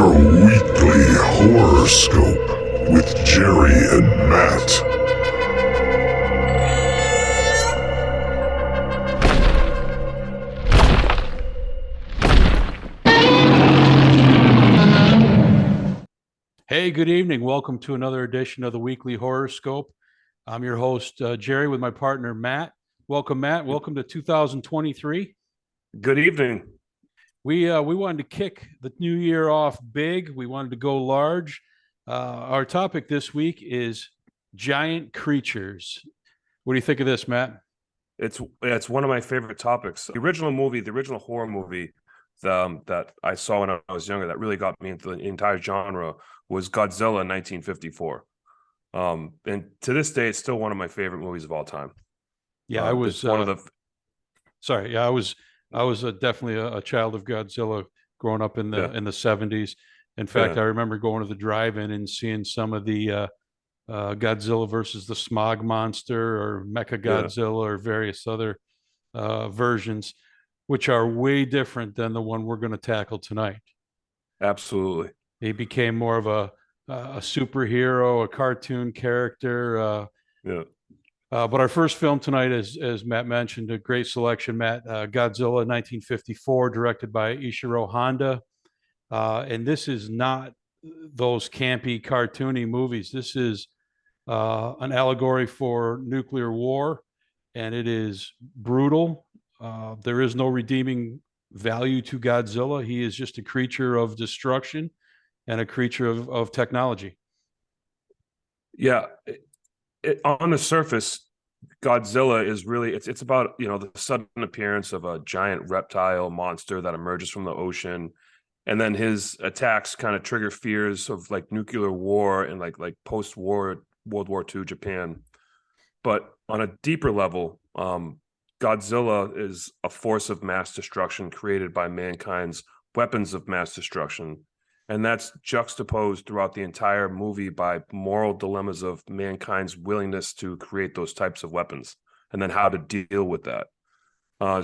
your weekly horoscope with Jerry and Matt. Hey, good evening. Welcome to another edition of the Weekly Horoscope. I'm your host, Jerry, with my partner, Matt. Welcome, Matt. Welcome to 2023. Good evening. We wanted to kick the new year off big. We wanted to go large. Our topic this week is giant creatures. What do you think of this, Matt? It's one of my favorite topics. The original horror movie that I saw when I was younger that really got me into the entire genre was Godzilla in 1954. And to this day, it's still one of my favorite movies of all time. Yeah, I was It's one of the sorry. Yeah, I was definitely a child of Godzilla growing up in the 70s. In fact, Yeah. I remember going to the drive-in and seeing some of the Godzilla versus the Smog Monster or Mecha Yeah, Godzilla or various other versions, which are way different than the one we're going to tackle tonight. absolutely. He became more of a superhero, a cartoon character. Yeah, But our first film tonight, as Matt mentioned, a great selection, Matt, Godzilla 1954, directed by Ishiro Honda. And this is not those campy, cartoony movies. This is an allegory for nuclear war, and it is brutal. There is no redeeming value to Godzilla. He is just a creature of destruction and a creature of technology. yeah. On the surface, Godzilla is really it's about the sudden appearance of a giant reptile monster that emerges from the ocean, and then his attacks kind of trigger fears of like nuclear war and like post-war World War II Japan. But on a deeper level, Godzilla is a force of mass destruction created by mankind's weapons of mass destruction. And that's juxtaposed throughout the entire movie by moral dilemmas of mankind's willingness to create those types of weapons and then how to deal with that.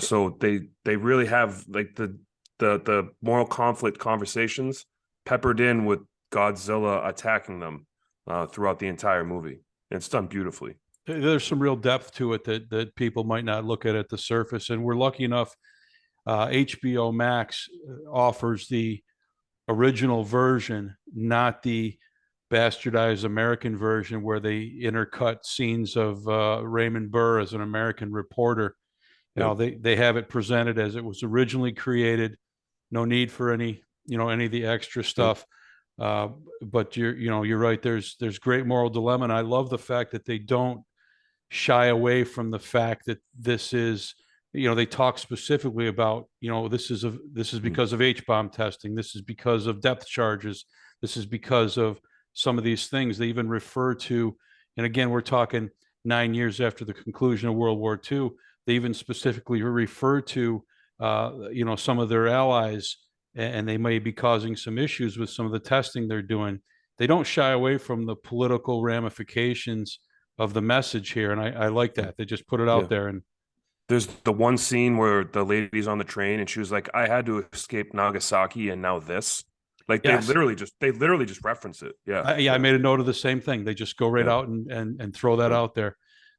So they really have like the moral conflict conversations peppered in with Godzilla attacking them throughout the entire movie. And it's done beautifully. There's some real depth to it that people might not look at the surface. And we're lucky enough, HBO Max offers the original version, not the bastardized American version where they intercut scenes of Raymond Burr as an American reporter. Now they have it presented as it was originally created. No need for any of the extra stuff. But you're right. There's great moral dilemma, and I love the fact that they don't shy away from the fact that this is, they talk specifically about, this is because of H-bomb testing. This is because of depth charges. This is because of some of these things. They even refer to, and again, we're talking 9 years after the conclusion of World War II. They even specifically refer to, some of their allies, and they may be causing some issues with some of the testing they're doing. They don't shy away from the political ramifications of the message here, and I like that. They just put it out there. And there's the one scene where the lady's on the train and she was like, I had to escape Nagasaki and now this. Like yes. they literally just reference it. Yeah. I made a note of the same thing. They just go right out and throw that out there.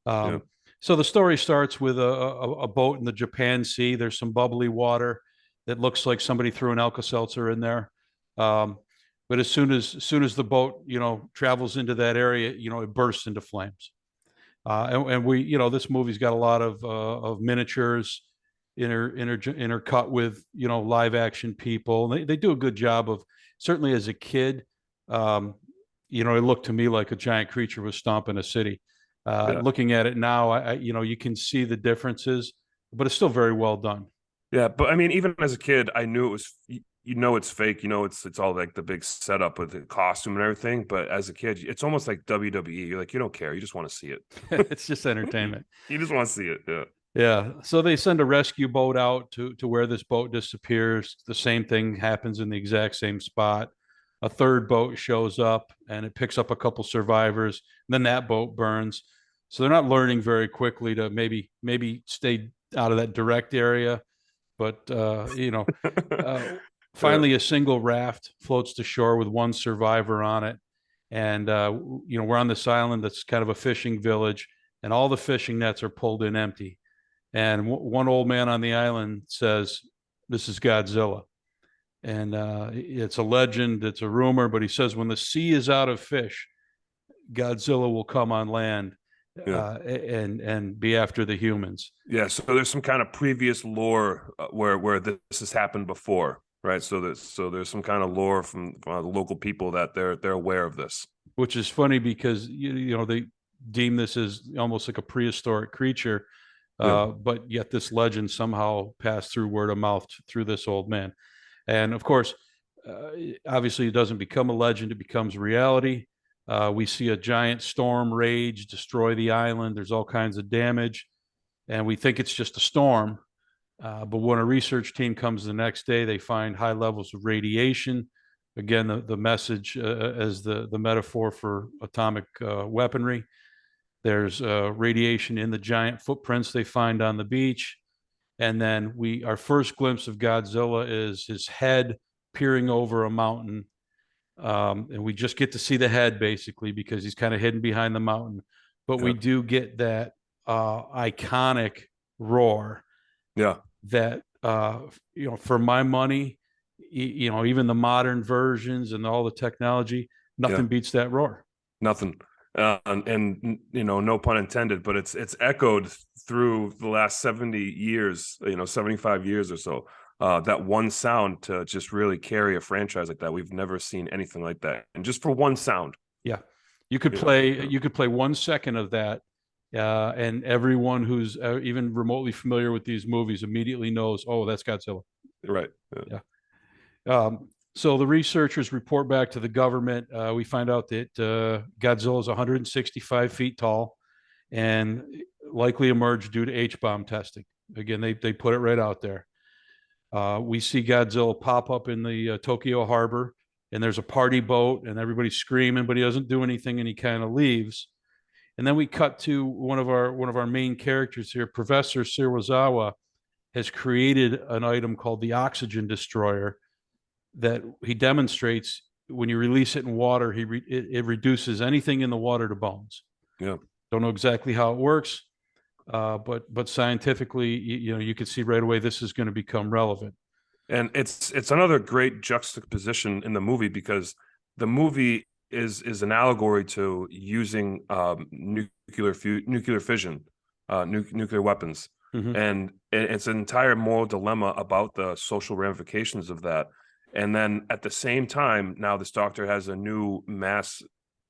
So the story starts with a boat in the Japan Sea. There's some bubbly water that looks like somebody threw an Alka-Seltzer in there. But as soon as the boat, travels into that area, it bursts into flames. And we, this movie's got a lot of miniatures intercut with, live action people. They do a good job of, certainly as a kid, it looked to me like a giant creature was stomping a city. Looking at it now, you can see the differences, but it's still very well done. Yeah, but I mean, even as a kid, I knew it was. It's fake. It's all like the big setup with the costume and everything. But as a kid, it's almost like WWE. You're like, you don't care. You just want to see it. It's just entertainment. You just want to see it. Yeah. Yeah. So they send a rescue boat out to where this boat disappears. The same thing happens in the exact same spot. A third boat shows up and it picks up a couple survivors. And then that boat burns. So they're not learning very quickly to maybe stay out of that direct area. But Finally, a single raft floats to shore with one survivor on it. And, we're on this island that's kind of a fishing village, and all the fishing nets are pulled in empty. And one old man on the island says, "This is Godzilla." And it's a legend, it's a rumor, but he says when the sea is out of fish, Godzilla will come on land and be after the humans. Yeah, so there's some kind of previous lore where this has happened before, right? So there's some kind of lore from the local people that they're aware of this. Which is funny because they deem this as almost like a prehistoric creature, but yet this legend somehow passed through word of mouth through this old man. And of course, obviously, it doesn't become a legend; it becomes reality. We see a giant storm rage, destroy the island. There's all kinds of damage, and we think it's just a storm. But when a research team comes the next day, they find high levels of radiation. Again, the message as the metaphor for atomic weaponry. There's radiation in the giant footprints they find on the beach. And then our first glimpse of Godzilla is his head peering over a mountain. And we just get to see the head basically because he's kind of hidden behind the mountain. But we do get that iconic roar. Yeah. That, for my money, even the modern versions and all the technology, nothing beats that roar. Nothing. And no pun intended, but it's echoed through the last 70 years, 75 years or so. That one sound to just really carry a franchise like that. We've never seen anything like that. And just for one sound. Yeah. You could play 1 second of that. And everyone who's even remotely familiar with these movies immediately knows, oh, that's Godzilla. Right. Yeah. So the researchers report back to the government. We find out that Godzilla is 165 feet tall and likely emerged due to H-bomb testing. Again, they put it right out there. We see Godzilla pop up in the Tokyo harbor, and there's a party boat, and everybody's screaming, but he doesn't do anything, and he kind of leaves. And then we cut to one of our main characters here. Professor Sirwazawa has created an item called the oxygen destroyer that he demonstrates when you release it in water, it reduces anything in the water to bones. Yeah. Don't know exactly how it works, but scientifically, you can see right away this is going to become relevant. And it's another great juxtaposition in the movie because the movie is an allegory to using nuclear fission, nuclear weapons. Mm-hmm. And it's an entire moral dilemma about the social ramifications of that. And then at the same time, now this doctor has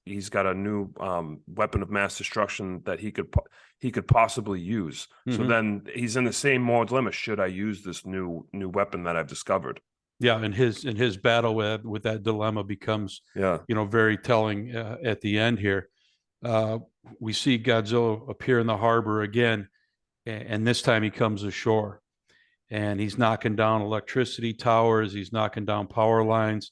he's got a new weapon of mass destruction that he could possibly use. Mm-hmm. So then he's in the same moral dilemma. Should I use this new weapon that I've discovered? Yeah, and his battle with that dilemma becomes very telling at the end here. We see Godzilla appear in the harbor again, and this time he comes ashore, and he's knocking down electricity towers, he's knocking down power lines,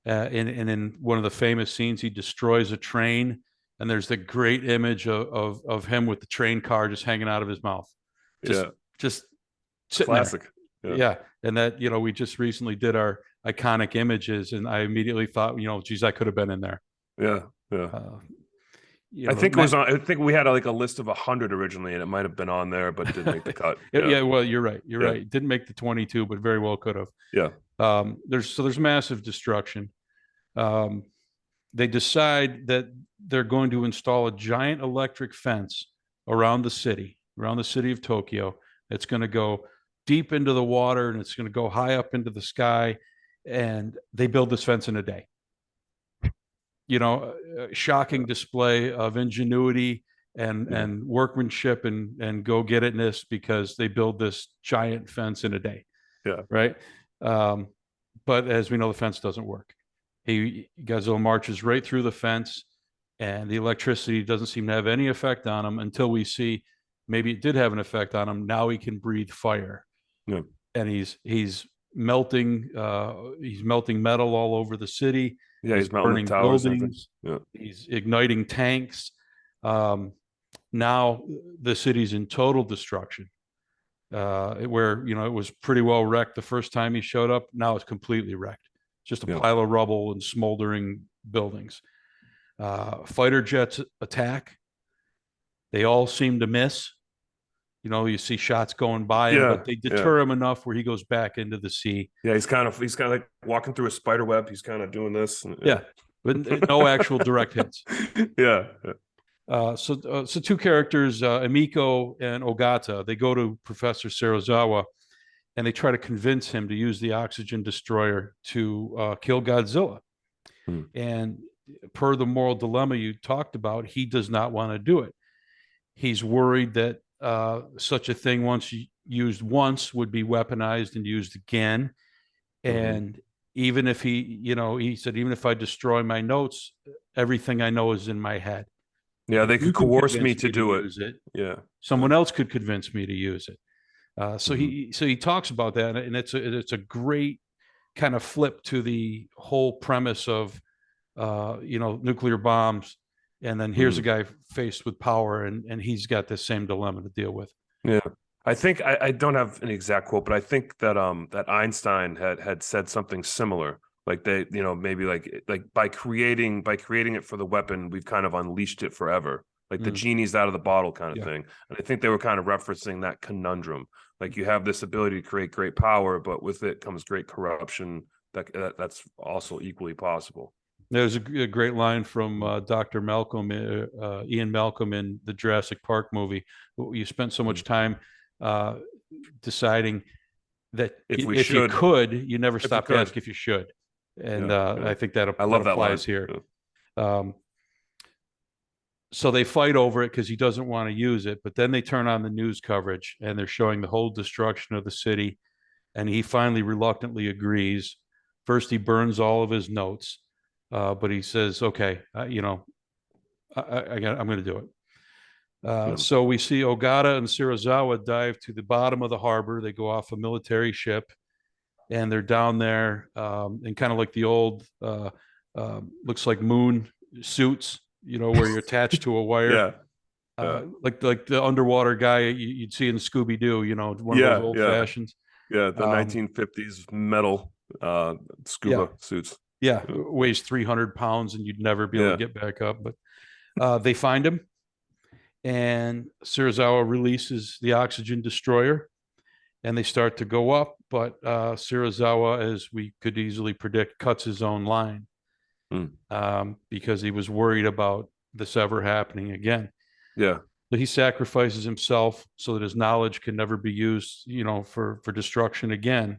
and in one of the famous scenes, he destroys a train, and there's the great image of him with the train car just hanging out of his mouth, just sitting classic there. Yeah. And that, we just recently did our iconic images, and I immediately thought, geez, I could have been in there. Yeah. I think we had a list of 100 originally, and it might have been on there, but didn't make the cut. Yeah. Well, you're right. Right. Didn't make the 22, but very well could have. Yeah. There's massive destruction. They decide that they're going to install a giant electric fence around the city of Tokyo. It's going to go deep into the water, and it's going to go high up into the sky. And they build this fence in a day. Shocking display of ingenuity and workmanship and go-get-itness, because they build this giant fence in a day. Yeah. Right. But as we know, the fence doesn't work. Godzilla marches right through the fence, and the electricity doesn't seem to have any effect on him until we see maybe it did have an effect on him. Now he can breathe fire. Yeah. And he's melting metal all over the city. Yeah, he's burning buildings. Yeah. He's igniting tanks. Now the city's in total destruction. where it was pretty well wrecked the first time he showed up. Now it's completely wrecked, just a pile of rubble and smoldering buildings. Fighter jets attack. They all seem to miss. You see shots going by him, but they deter him enough where he goes back into the sea. Yeah, he's kind of like walking through a spider web. He's kind of doing this. But no actual direct hits. Yeah. So two characters, Emiko and Ogata, they go to Professor Serizawa and they try to convince him to use the oxygen destroyer to kill Godzilla. And per the moral dilemma you talked about, he does not want to do it. He's worried that such a thing used once would be weaponized and used again. And even if he said, even if I destroy my notes, everything I know is in my head. Yeah, they could coerce me to do it. Yeah, someone else could convince me to use it. So he talks about that, and it's a great kind of flip to the whole premise of nuclear bombs, and then here's a guy faced with power, and he's got this same dilemma to deal with. Yeah, I think I don't have an exact quote, but I think that that Einstein had said something similar. Like they, maybe like by creating it for the weapon, we've kind of unleashed it forever. Like the genie's out of the bottle kind of thing. And I think they were kind of referencing that conundrum. Like you have this ability to create great power, but with it comes great corruption. That's also equally possible. There's a great line from Dr. Malcolm, Ian Malcolm in the Jurassic Park movie. You spent so much time deciding that if you could, you never stop to ask if you should. And I think that applies here. So they fight over it because he doesn't want to use it, but then they turn on the news coverage and they're showing the whole destruction of the city. And he finally reluctantly agrees. First, he burns all of his notes, but he says, okay, I'm going to do it. So we see Ogata and Serizawa dive to the bottom of the harbor. They go off a military ship. And they're down there in kind of like the old, looks like moon suits, where you're attached to a wire. Like the underwater guy you'd see in Scooby-Doo, one of those old fashions. Yeah, the 1950s metal scuba suits. Yeah, weighs 300 pounds and you'd never be able to get back up. But they find him, and Serizawa releases the oxygen destroyer. And they start to go up, but Serizawa, as we could easily predict, cuts his own line because he was worried about this ever happening again. Yeah. But he sacrifices himself so that his knowledge can never be used, for destruction again.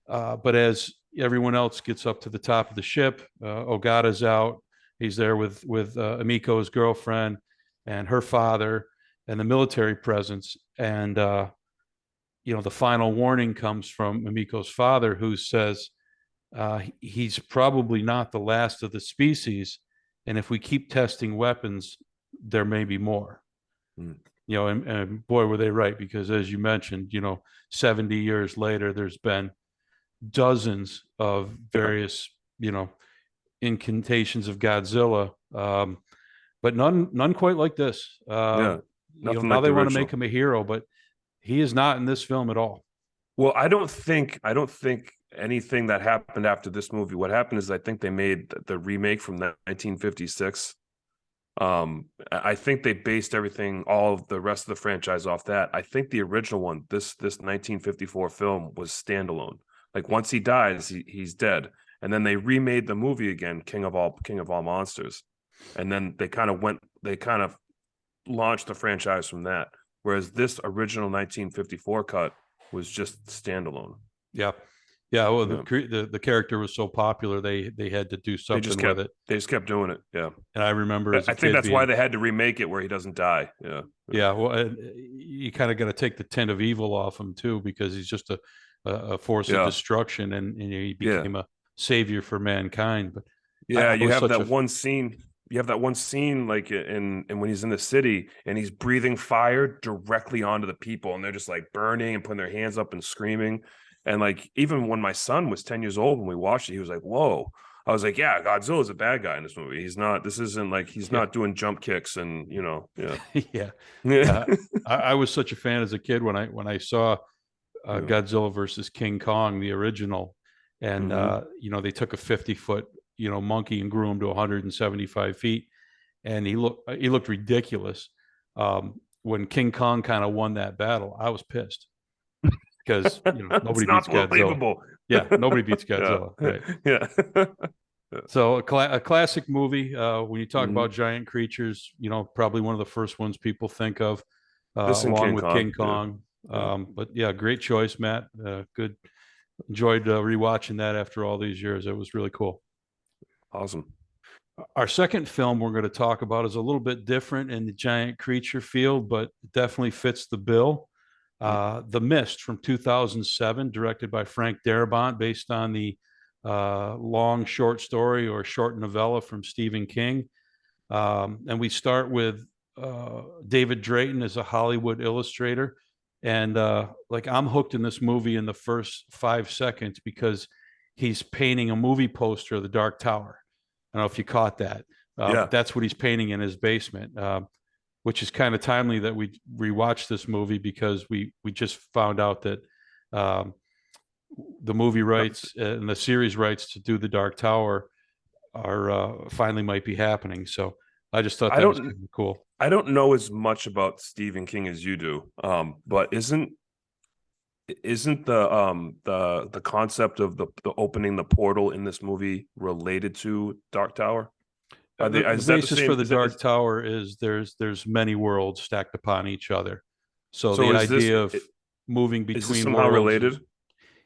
But as everyone else gets up to the top of the ship, Ogata's out. He's there with Emiko's girlfriend and her father and the military presence. And the final warning comes from Emiko's father, who says he's probably not the last of the species, and if we keep testing weapons, there may be more. And boy, were they right, because as you mentioned, 70 years later, there's been dozens of various, incantations of Godzilla, but none quite like this. Now they want to make him a hero, but he is not in this film at all. Well, I don't think anything that happened after this movie. What happened is I think they made the remake from 1956. I think they based all of the rest of the franchise off that. I think the original one, this 1954 film, was standalone. Like once he dies, he's dead, and then they remade the movie again, King of All Monsters, and then they kind of launched the franchise from that. Whereas this original 1954 cut was just standalone. Yeah. Well, the character was so popular, they had to do something with it. They just kept doing it. Yeah. And I remember, I think that's why they had to remake it where he doesn't die. Yeah. Yeah. Well, you kind of got to take the tint of evil off him too, because he's just a force of destruction, and he became a savior for mankind. But you have that one scene. You have that one scene like in when he's in the city and he's breathing fire directly onto the people, and they're just like burning and putting their hands up and screaming. And like even when my son was 10 years old when we watched it, he was like, "Whoa!" I was like, yeah, Godzilla's a bad guy in this movie. He's not. This isn't like he's Yeah. not doing jump kicks and yeah. Yeah. Yeah. I was such a fan as a kid when I saw Yeah. Godzilla versus King Kong, the original, and they took a 50-foot monkey and grew him to 175 feet, and he looked ridiculous. When King Kong kind of won that battle, I was pissed because It's nobody not beats Godzilla. believable. Yeah, nobody beats Yeah. Godzilla, right? Yeah. So a classic movie. When you talk Mhm. about giant creatures, probably one of the first ones people think of, This and along King with Kong. King Kong. Yeah. But yeah, great choice, Matt. Good. Enjoyed rewatching that after all these years. It was really cool. Awesome. Our second film we're going to talk about is a little bit different in the giant creature field, but definitely fits the bill. The Mist from 2007, directed by Frank Darabont, based on the long short story or short novella from Stephen King. And we start with David Drayton as a Hollywood illustrator. And I'm hooked in this movie in the first 5 seconds because he's painting a movie poster of the Dark Tower. I don't know if you caught that. Yeah. That's what he's painting in his basement, which is kind of timely that we rewatched this movie because we just found out that the movie rights and the series rights to do the Dark Tower are finally might be happening. So I just thought that was kind of cool. I don't know as much about Stephen King as you do, but isn't the concept of the opening the portal in this movie related to Dark Tower? The basis for the Dark Tower is there's many worlds stacked upon each other. So the idea of moving between is this somehow worlds related?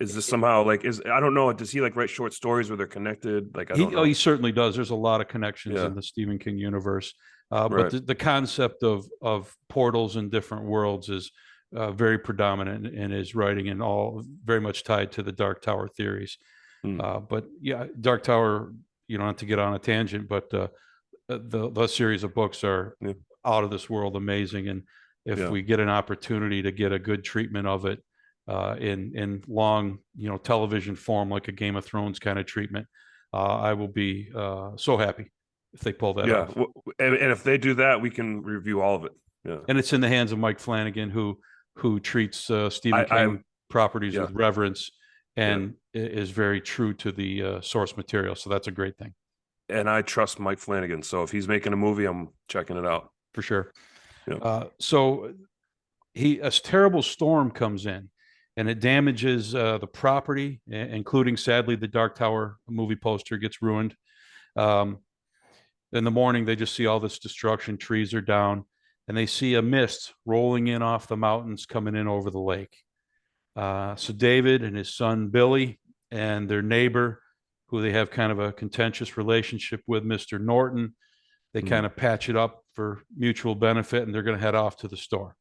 Is this somehow I don't know. Does he write short stories where they're connected? I don't know. He certainly does. There's a lot of connections in the Stephen King universe. But the concept of portals in different worlds is very predominant in his writing and all very much tied to the Dark Tower theories. But yeah, Dark Tower, not to get on a tangent, but the series of books are out of this world amazing. And if we get an opportunity to get a good treatment of it in long, television form, like a Game of Thrones kind of treatment, I will be so happy if they pull that off. And if they do that, we can review all of it. Yeah. And it's in the hands of Mike Flanagan, who treats Stephen King properties with reverence and is very true to the source material. So that's a great thing. And I trust Mike Flanagan. So if he's making a movie, I'm checking it out. For sure. Yeah. So a terrible storm comes in and it damages the property, including, sadly, the Dark Tower movie poster gets ruined. In the morning, they just see all this destruction. Trees are down, and they see a mist rolling in off the mountains coming in over the lake. So David and his son Billy and their neighbor, who they have kind of a contentious relationship with, Mr. Norton, they kind of patch it up for mutual benefit, and they're going to head off to the store.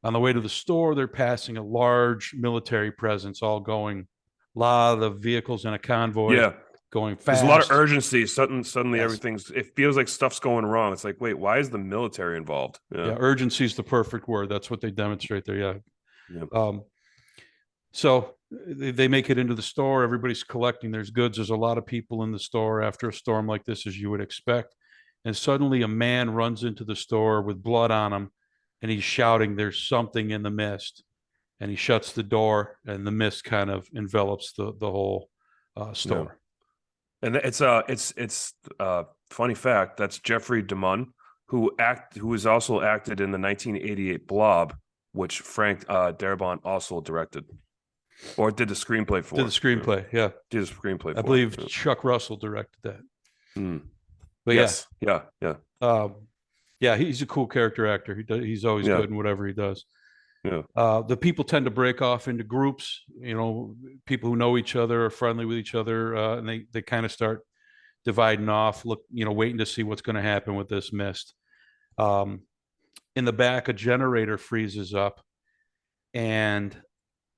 On the way to the store, they're passing a large military presence, all going, a lot of vehicles in a convoy. Yeah. Going fast. There's a lot of urgency. Suddenly it feels like stuff's going wrong. It's like, wait, why is the military involved? Yeah, urgency is the perfect word. That's what they demonstrate there. Yeah. So they make it into the store. Everybody's collecting their goods. There's a lot of people in the store after a storm like this, as you would expect. And suddenly a man runs into the store with blood on him, and he's shouting, "There's something in the mist." And he shuts the door, and the mist kind of envelops the whole store. Yeah. And it's funny fact, that's Jeffrey DeMunn, who has also acted in the 1988 Blob, which Frank Darabont also directed, or did the screenplay for. Did the screenplay, yeah. Did the screenplay. I believe Chuck Russell directed that. But yes, yeah, he's a cool character actor. He's always good in whatever he does. Yeah. The people tend to break off into groups, people who know each other, are friendly with each other, and they kind of start dividing off, waiting to see what's going to happen with this mist. In the back, a generator freezes up, and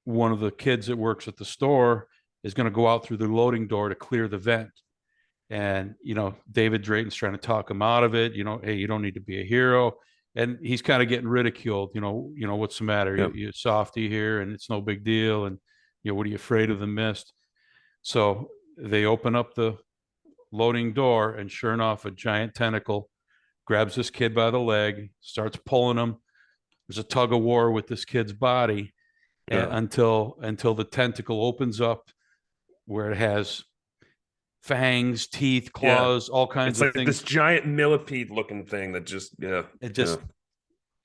one of the kids that works at the store is going to go out through the loading door to clear the vent. And, David Drayton's trying to talk him out of it. Hey, you don't need to be a hero. And he's kind of getting ridiculed. What's the matter? Yep. You're softy here, and it's no big deal. And what are you afraid of the mist? So they open up the loading door, and sure enough, a giant tentacle grabs this kid by the leg, starts pulling him. There's a tug of war with this kid's body, and until the tentacle opens up, where it has fangs, teeth, claws, all kinds It's of like things. this giant millipede looking thing that just It just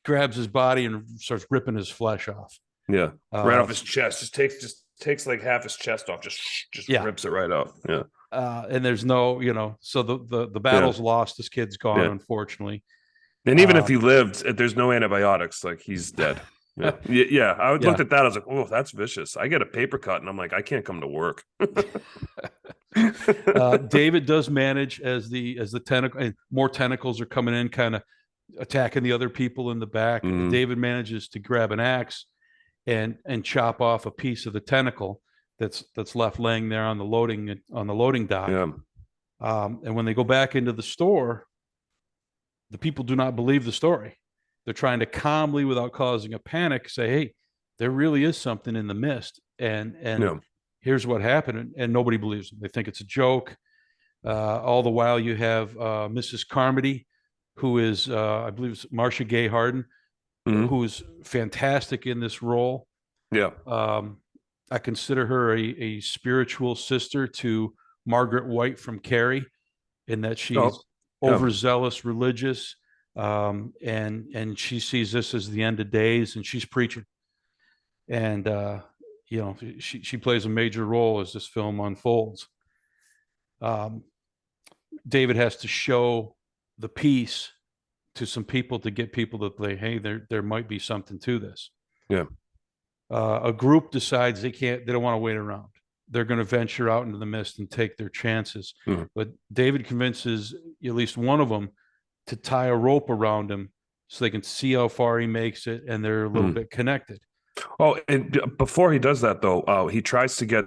grabs his body and starts ripping his flesh off. right off his chest. Just takes like half his chest off. Just rips it right out. Yeah. And there's no, so the battle's lost. This kid's gone, unfortunately. And even if he lived, there's no antibiotics. Like, he's dead. Yeah. I looked at that. I was like, oh, that's vicious. I get a paper cut, and I'm like, I can't come to work. David does manage as the tentacle, and more tentacles are coming in, kind of attacking the other people in the back. David manages to grab an axe and chop off a piece of the tentacle that's left laying there on the loading dock. And when they go back into the store, the people do not believe the story. They're trying to calmly, without causing a panic, say, hey, there really is something in the mist, and here's what happened. And nobody believes them. They think it's a joke. All the while, you have Mrs. Carmody, who is, I believe it's Marcia Gay Harden, who is fantastic in this role. I consider her a spiritual sister to Margaret White from Carrie, in that she's overzealous religious, and she sees this as the end of days, and she's preaching. And she plays a major role as this film unfolds. David has to show the piece to some people to get people to say, hey, there might be something to this. A group decides they don't want to wait around. They're going to venture out into the mist and take their chances. But David convinces at least one of them to tie a rope around him so they can see how far he makes it, and they're a little bit connected. Oh, and before he does that, though, he tries to get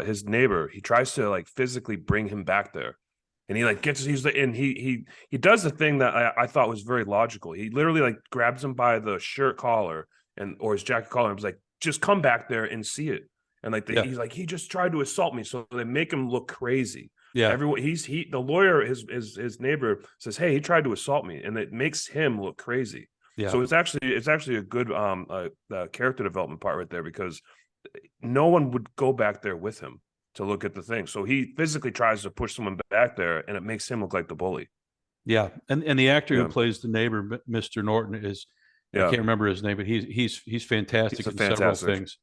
his neighbor. He tries to like physically bring him back there, and he like he does the thing that I thought was very logical. He literally like grabs him by the shirt collar or his jacket collar and was like, "Just come back there and see it." And like he's like, he just tried to assault me, so they make him look crazy. Everyone, the lawyer, his neighbor says, hey, he tried to assault me, and it makes him look crazy. So it's actually a good character development part right there, because no one would go back there with him to look at the thing. So he physically tries to push someone back there, and it makes him look like the bully. And the actor who plays the neighbor, Mr. Norton, is I can't remember his name, but he's fantastic in several things.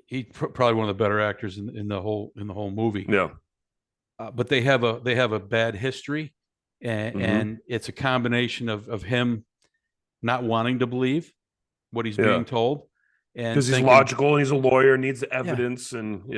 He's probably one of the better actors in the whole movie. But they have a bad history, and it's a combination of him not wanting to believe what he's being told, and because he's logical and he's a lawyer, needs the evidence, and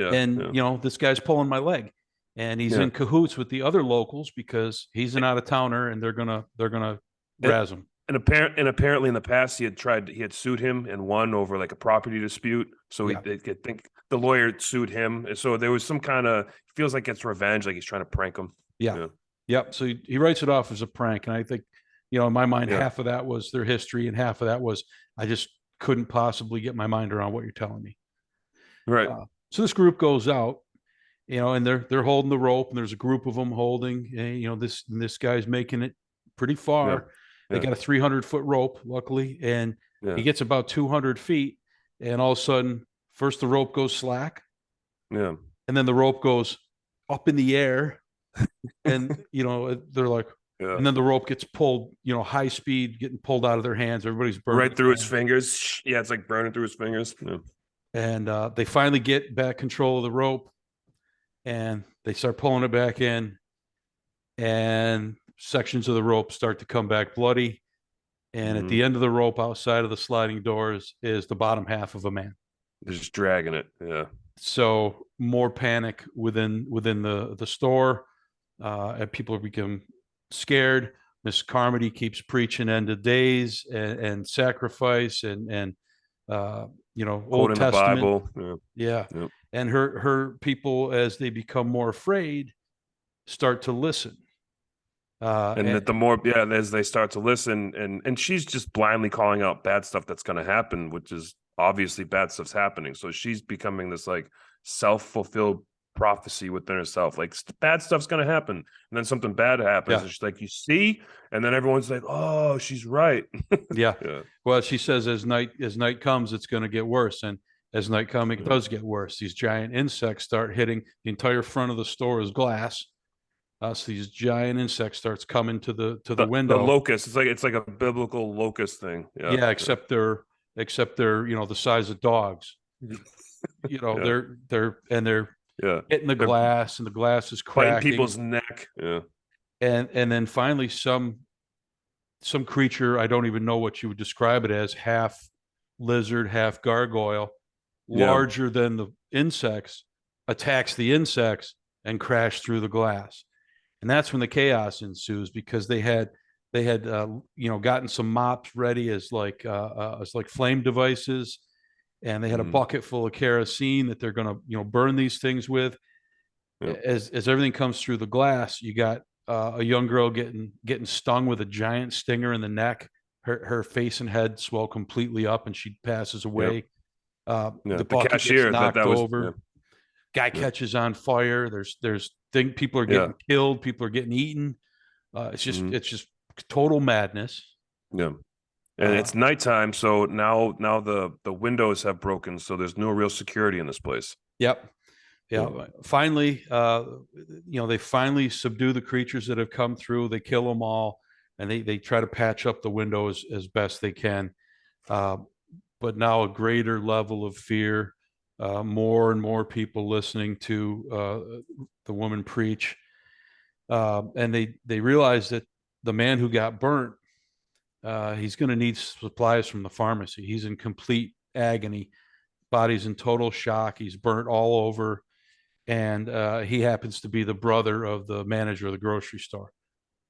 this guy's pulling my leg, and he's in cahoots with the other locals because he's an out-of-towner, and they're gonna razz him. And apparently in the past he had sued him and won over like a property dispute. So I think the lawyer sued him. So there was some kind of, feels like it's revenge, like he's trying to prank him. So he writes it off as a prank. And I think, in my mind, half of that was their history, and half of that was, I just couldn't possibly get my mind around what you're telling me. Right. So this group goes out, and they're holding the rope, and there's a group of them holding, and, this guy's making it pretty far. They got a 300-foot rope, luckily, and he gets about 200 feet, and all of a sudden, first the rope goes slack, and then the rope goes up in the air, and they're like, and then the rope gets pulled, high speed, getting pulled out of their hands. Everybody's burning right through his fingers. Yeah, it's like burning through his fingers. And they finally get back control of the rope, and they start pulling it back in, and sections of the rope start to come back bloody, and at the end of the rope, outside of the sliding doors, is the bottom half of a man. They're just dragging it. So more panic within the store, and people become scared. Miss Carmody keeps preaching end of days and sacrifice and Old Testament. The Bible. And her people, as they become more afraid, start to listen. That the more as they start to listen, and she's just blindly calling out bad stuff that's going to happen, which is obviously bad stuff's happening. So she's becoming this like self-fulfilled prophecy within herself. Like bad stuff's gonna happen, and then something bad happens, and she's like, "You see," and then everyone's like, "Oh, she's right." Yeah. Yeah. Well, she says as night comes, it's going to get worse, and as night comes, it does get worse. These giant insects start hitting the entire front of the store is glass. So these giant insects starts coming to the The window. locust. It's like a biblical locust thing. Yeah. Yeah, except they're the size of dogs. Yeah. They're Yeah. hitting the They're glass, and the glass is biting cracking. people's neck. Yeah. And then finally some creature, I don't even know what you would describe it as, half lizard, half gargoyle, Yeah. larger than the insects, attacks the insects and crash through the glass. And that's when the chaos ensues, because they had gotten some mops ready as like flame devices, and they had a bucket full of kerosene that they're going to burn these things with. Yep. As everything comes through the glass, you got a young girl getting stung with a giant stinger in the neck. Her face and head swell completely up, and she passes away. Yep. The The bucket gets cashier knocked was over. Guy catches on fire. People are getting killed. People are getting eaten. It's just total madness. Yeah. And it's nighttime, so now the windows have broken, so there's no real security in this place. Yep. Yeah. Finally, they finally subdue the creatures that have come through. They kill them all, and they try to patch up the windows as best they can. But now a greater level of fear, more and more people listening to the woman preach, and they realize that the man who got burnt, he's going to need supplies from the pharmacy. He's in complete agony, body's in total shock. He's burnt all over, and he happens to be the brother of the manager of the grocery store.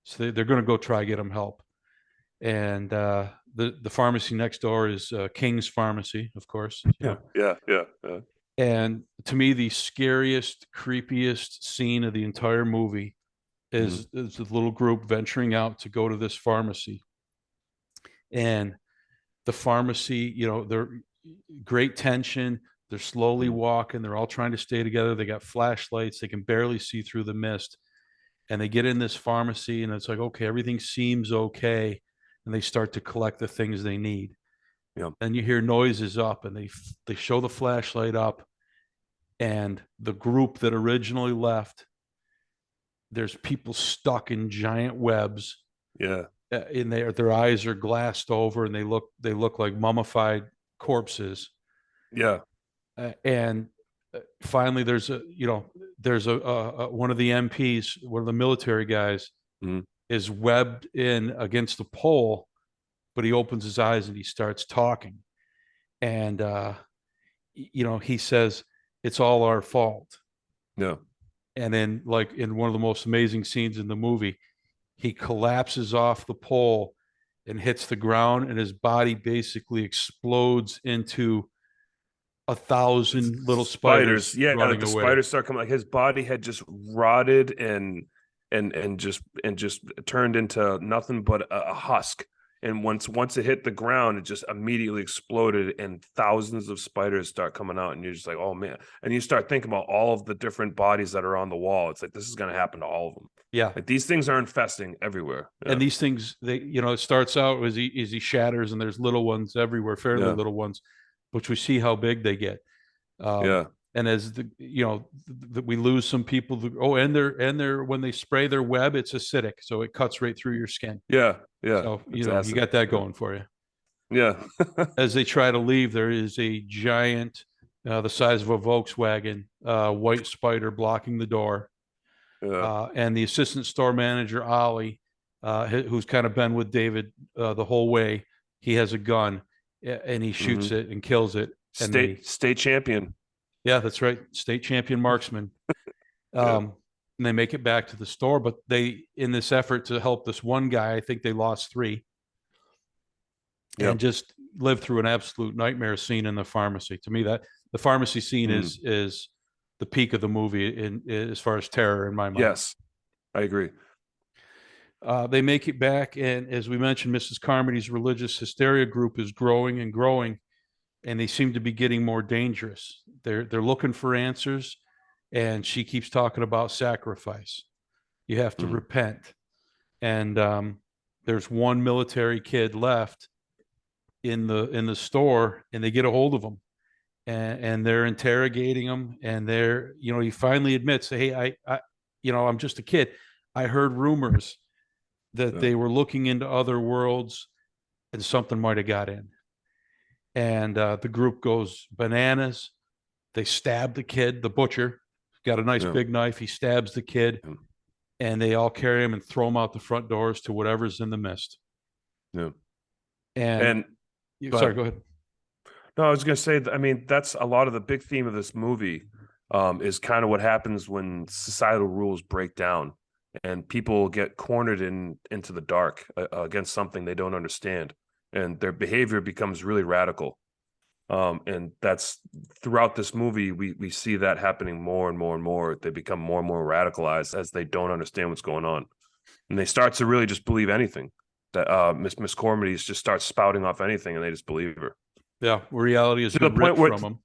So they're going to go try to get him help. And the pharmacy next door is King's Pharmacy, of course. Yeah. And to me, the scariest, creepiest scene of the entire movie is the little group venturing out to go to this pharmacy. And the pharmacy, they're great tension. They're slowly walking. They're all trying to stay together. They got flashlights. They can barely see through the mist. And they get in this pharmacy, and it's like, okay, everything seems okay. And they start to collect the things they need. Yeah. And you hear noises up, and they show the flashlight up, and the group that originally left, there's people stuck in giant webs. Yeah. In their eyes are glassed over, and they look like mummified corpses. Yeah. And finally, there's a one of the MPs, one of the military guys, is webbed in against the pole, but he opens his eyes and he starts talking, and he says, "It's all our fault." Yeah. And then, like in one of the most amazing scenes in the movie, he collapses off the pole and hits the ground, and his body basically explodes into 1,000 little spiders. Yeah, running like the away. spiders start coming. Like his body had just rotted and just turned into nothing but a husk. And once it hit the ground, it just immediately exploded, and thousands of spiders start coming out, and you're just like, oh man. And you start thinking about all of the different bodies that are on the wall. It's like, this is going to happen to all of them. Yeah. Like these things are infesting everywhere. Yeah. And these things, it starts out as he shatters, and there's little ones everywhere, fairly little ones, which we see how big they get. And as we lose some people. And they're when they spray their web, it's acidic, so it cuts right through your skin. Yeah. So you got that going for you. Yeah. As they try to leave, there is a giant, the size of a Volkswagen, white spider blocking the door. Yeah. And the assistant store manager, Ollie, who's kind of been with David the whole way, he has a gun, and he shoots it and kills it. State champion. Yeah, that's right. State champion marksman. And they make it back to the store, but in this effort to help this one guy, I think they lost 3. And just lived through an absolute nightmare scene in the pharmacy. To me, that the pharmacy scene is the peak of the movie as far as terror in my mind. Yes, I agree. They make it back, and as we mentioned, Mrs. Carmody's religious hysteria group is growing and growing, and they seem to be getting more dangerous. They're looking for answers, and she keeps talking about sacrifice. You have to repent. And there's one military kid left in the store, and they get a hold of him, and they're interrogating him, and he finally admits, hey, I'm just a kid. I heard rumors that they were looking into other worlds and something might have got in. And the group goes bananas. They stab the kid, the butcher, got a nice big knife. He stabs the kid, and they all carry him and throw him out the front doors to whatever's in the mist. Yeah. And sorry, go ahead. No, I was going to say, I mean, that's a lot of the big theme of this movie, is kind of what happens when societal rules break down and people get cornered into the dark against something they don't understand, and their behavior becomes really radical. And that's throughout this movie, we see that happening more and more and more. They become more and more radicalized as they don't understand what's going on, and they start to really just believe anything that Miss Cormody just starts spouting off anything, and they just believe her. Yeah, reality is to the point ripped from them.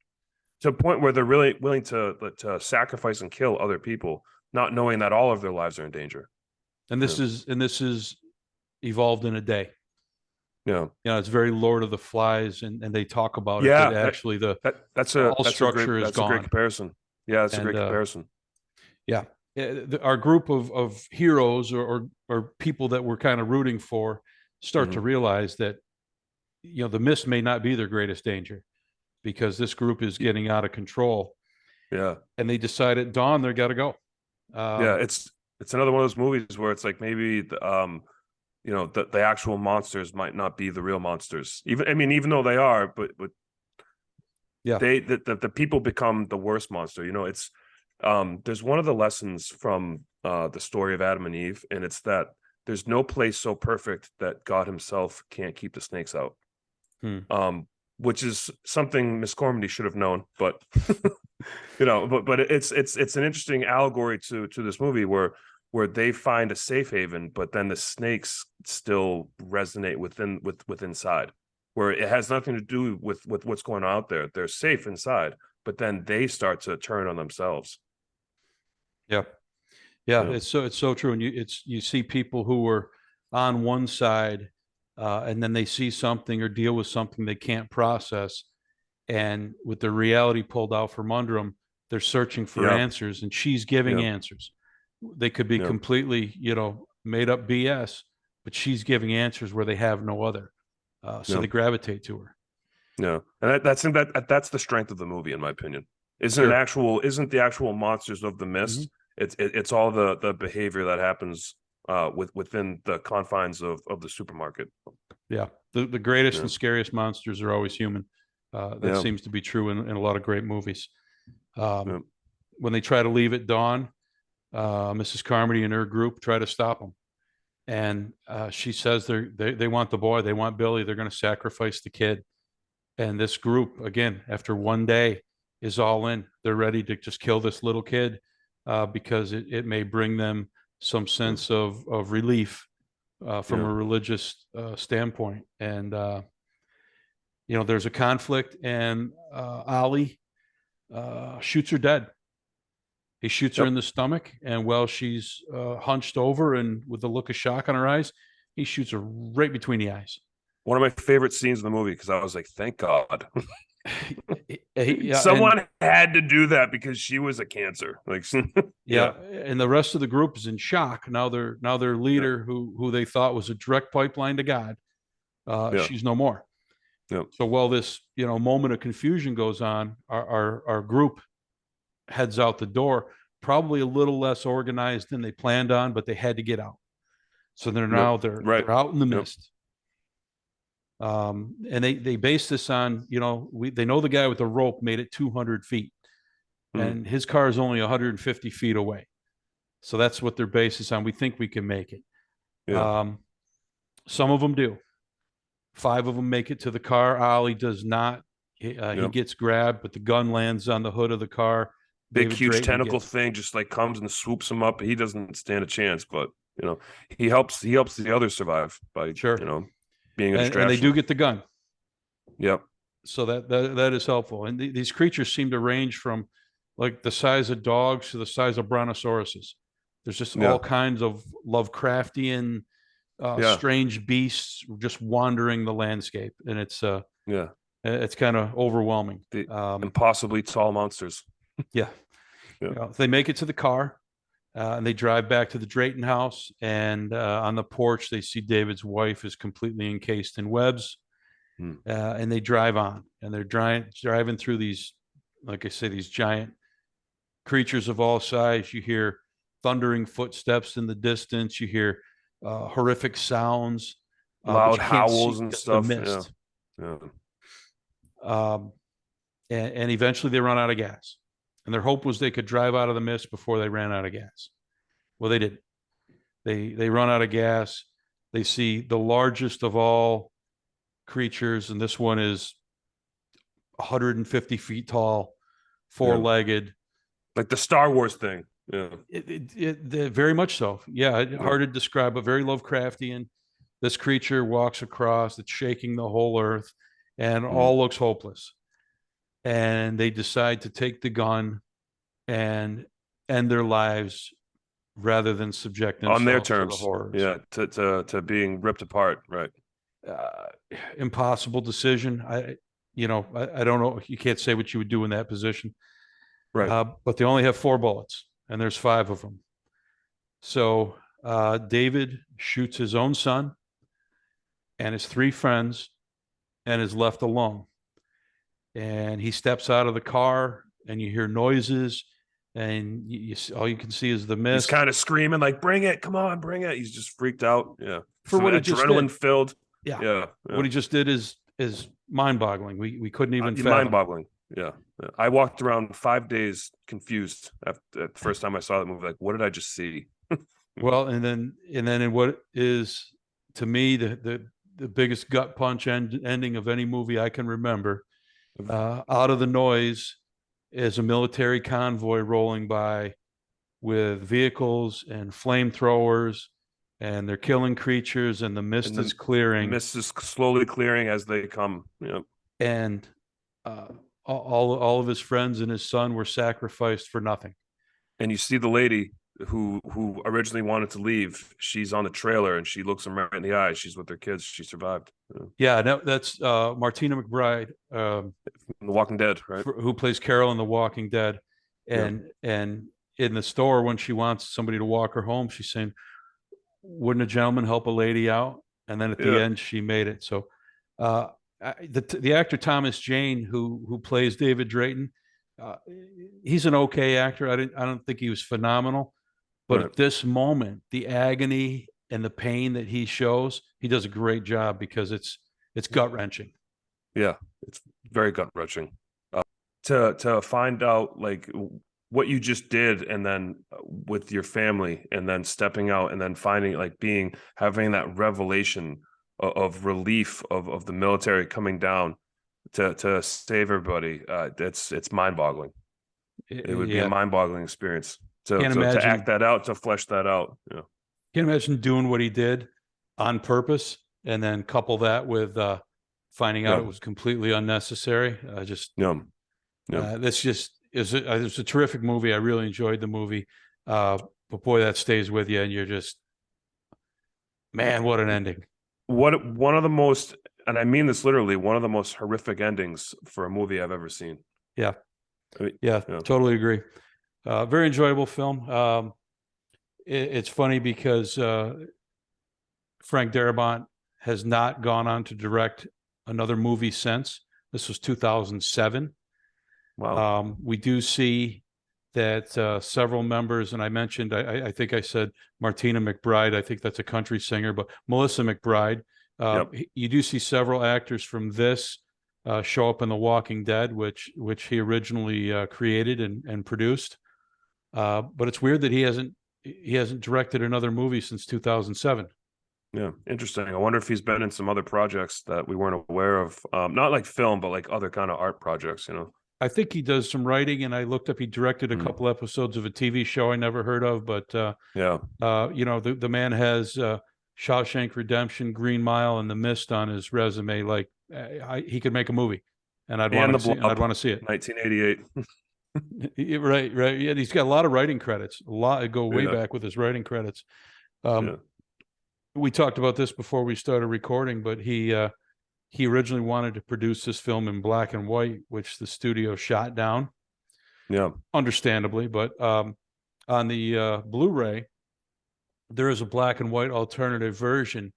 To a point where they're really willing to sacrifice and kill other people, not knowing that all of their lives are in danger. And this is evolved in a day. Yeah, it's very Lord of the Flies, and they talk about it. That actually, that's a structure is gone. A great comparison. Yeah, that's a great comparison. Yeah, our group of heroes or people that we're kind of rooting for start to realize that the mist may not be their greatest danger, because this group is getting out of control. Yeah, and they decide at dawn they got to go. It's another one of those movies where it's like maybe the actual monsters might not be the real monsters. Even though they are, but yeah, the people become the worst monster. It's there's one of the lessons from the story of Adam and Eve, and it's that there's no place so perfect that God himself can't keep the snakes out. Which is something Miss Cormody should have known, but but it's an interesting allegory to this movie where they find a safe haven, but then the snakes still resonate with inside, where it has nothing to do with what's going on out there. They're safe inside, but then they start to turn on themselves. Yeah. It's so true. And you see people who were on one side, and then they see something or deal with something they can't process, and with the reality pulled out from under them, they're searching for answers, and she's giving answers. They could be completely, made up BS, but she's giving answers where they have no other. So they gravitate to her. Yeah, and that's the strength of the movie, in my opinion. Isn't the actual monsters of the mist? It's all the behavior that happens within the confines of the supermarket. Yeah, the greatest and scariest monsters are always human. That seems to be true in a lot of great movies. When they try to leave at dawn, Mrs. Carmody and her group try to stop them, and she says they want the boy, they want Billy, they're going to sacrifice the kid. And this group, again, after one day, is all in. They're ready to just kill this little kid, because it may bring them some sense of relief from a religious standpoint. And there's a conflict, and Ali shoots her dead. He shoots her in the stomach, and while she's hunched over and with a look of shock on her eyes, he shoots her right between the eyes. One of my favorite scenes in the movie, because I was like, thank God. Someone had to do that, because she was a cancer. And the rest of the group is in shock. Now their leader, who they thought was a direct pipeline to God, she's no more. So while this moment of confusion goes on, our group heads out the door, probably a little less organized than they planned on, but they had to get out. So they're out in the mist. And they base this on, they know the guy with the rope made it 200 feet, and his car is only 150 feet away. So that's what their basis on. We think we can make it. Some of them do. 5 of them make it to the car. Ollie does not. He gets grabbed, but the gun lands on the hood of the car. Big, huge tentacle thing just like comes and swoops him up. He doesn't stand a chance, but he helps the others survive by being a distraction. And they do get the gun. Yep. So that is helpful. And these creatures seem to range from like the size of dogs to the size of brontosauruses. There's just Yeah. all kinds of Lovecraftian, Yeah. strange beasts just wandering the landscape, and Yeah. it's kind of overwhelming. The impossibly tall monsters. Yeah, Yeah. you know, they make it to the car, and they drive back to the Drayton house, and on the porch they see David's wife is completely encased in webs, Hmm. and they drive on, and they're driving through these, like I say, these giant creatures of all size. You hear thundering footsteps in the distance. You hear horrific sounds, but Loud you can't see howls and because of the stuff. Yeah. mist. Yeah. Um, and eventually they run out of gas. And their hope was they could drive out of the mist before they ran out of gas. Well, they didn't. They run out of gas. They see the largest of all creatures, and this one is 150 feet tall, four-legged. Like the Star Wars thing. Yeah. Very much so. Yeah, Yeah. hard to describe, but very Lovecraftian. This creature walks across, it's shaking the whole earth, and all looks hopeless. And they decide to take the gun and end their lives rather than subject On their themselves to the terms. horrors. Yeah. To being ripped apart. Right. Uh, Impossible decision. I don't know. You can't say what you would do in that position. Right. But they only have 4 bullets, and there's 5 of them. So David shoots his own son and his 3 friends and is left alone. And he steps out of the car, and you hear noises, and all you can see is the mist. He's kind of screaming like, "Bring it! Come on, bring it!" He's just freaked out. Yeah, For what he just did. Adrenaline filled. Yeah. Yeah. What he just did is mind-boggling. We couldn't even fathom. Mind-boggling. Yeah. I walked around 5 days confused at the first time I saw that movie. Like, what did I just see? Well, and then in what is to me the biggest gut punch ending of any movie I can remember, out of the noise is a military convoy rolling by with vehicles and flamethrowers, and they're killing creatures, and the mist is clearing. Mist is slowly clearing as they come. Yeah. And all of his friends and his son were sacrificed for nothing. And you see the lady who originally wanted to leave. She's on the trailer, and she looks him right in the eye. She's with her kids. She survived. Yeah, no, that's Martina McBride, The Walking Dead, right? who plays Carol in The Walking Dead, and in the store when she wants somebody to walk her home, she's saying, "Wouldn't a gentleman help a lady out?" And then at the end, she made it. So, the actor Thomas Jane, who plays David Drayton, he's an okay actor. I don't think he was phenomenal, but at this moment, the agony and the pain that he shows, he does a great job, because it's gut wrenching. Yeah, it's very gut wrenching. To find out like what you just did, and then with your family, and then stepping out, and then finding like having that revelation of relief of the military coming down to save everybody. It's mind-boggling. It would be a mind-boggling experience to act that out, to flesh that out. Yeah. Can't imagine doing what he did on purpose, and then couple that with finding out it was completely unnecessary. This just is it's a terrific movie. I really enjoyed the movie, but boy, that stays with you, and you're just, man, what an ending! One of the most, and I mean this literally, one of the most horrific endings for a movie I've ever seen. Yeah, totally agree. Very enjoyable film. It's funny because Frank Darabont has not gone on to direct another movie since. This was 2007. Wow. We do see that several members, and I mentioned, I think I said Martina McBride. I think that's a country singer, but Melissa McBride. You do see several actors from this show up in The Walking Dead, which he originally created and produced. But it's weird that he hasn't directed another movie since 2007. Yeah, interesting. I wonder if he's been in some other projects that we weren't aware of. Not like film, but like other kind of art projects, I think he does some writing, and I looked up, he directed a couple episodes of a TV show I never heard of, but the man has Shawshank Redemption, Green Mile, and The Mist on his resume. Like he could make a movie, and I'd want to see it. 1988. Right, right. Yeah, he's got a lot of writing credits. A lot go way Yeah. back with his writing credits. Yeah. We talked about this before we started recording, but he originally wanted to produce this film in black and white, which the studio shot down, Yeah. understandably. But on the Blu-ray, there is a black and white alternative version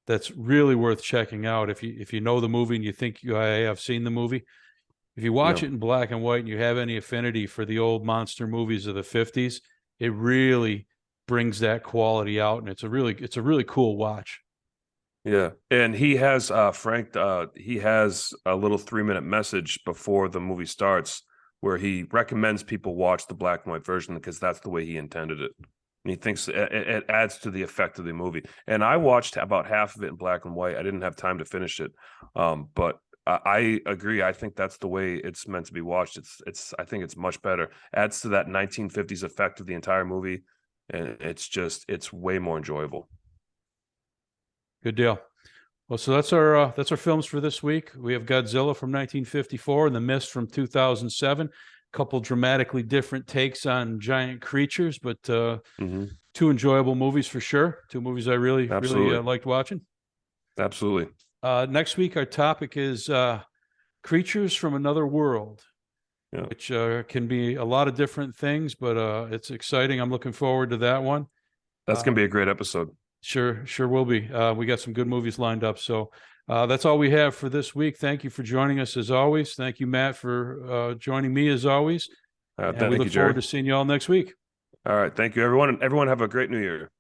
that's really worth checking out. If you know the movie and you think you have seen the movie, if you watch Yeah. it in black and white and you have any affinity for the old monster movies of the 50s, it really brings that quality out, and it's a really cool watch. Yeah. And he has Frank he has a little 3-minute message before the movie starts where he recommends people watch the black and white version because that's the way he intended it. And he thinks it adds to the effect of the movie. And I watched about half of it in black and white. I didn't have time to finish it. But I agree. I think that's the way it's meant to be watched. I think it's much better. Adds to that 1950s effect of the entire movie. And it's way more enjoyable. Good deal. Well, so that's our films for this week. We have Godzilla from 1954 and The Mist from 2007. A couple dramatically different takes on giant creatures, but two enjoyable movies for sure. Two movies I really liked watching. Absolutely. Next week, our topic is creatures from another world, which can be a lot of different things, but it's exciting. I'm looking forward to that one. That's going to be a great episode. Sure will be. We got some good movies lined up. So that's all we have for this week. Thank you for joining us as always. Thank you, Matt, for joining me as always. And we look forward to seeing you all next week. All right. Thank you, everyone. And everyone have a great new year.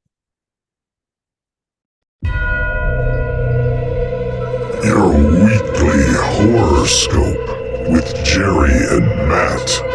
Your weekly horoscope with Jerry and Matt.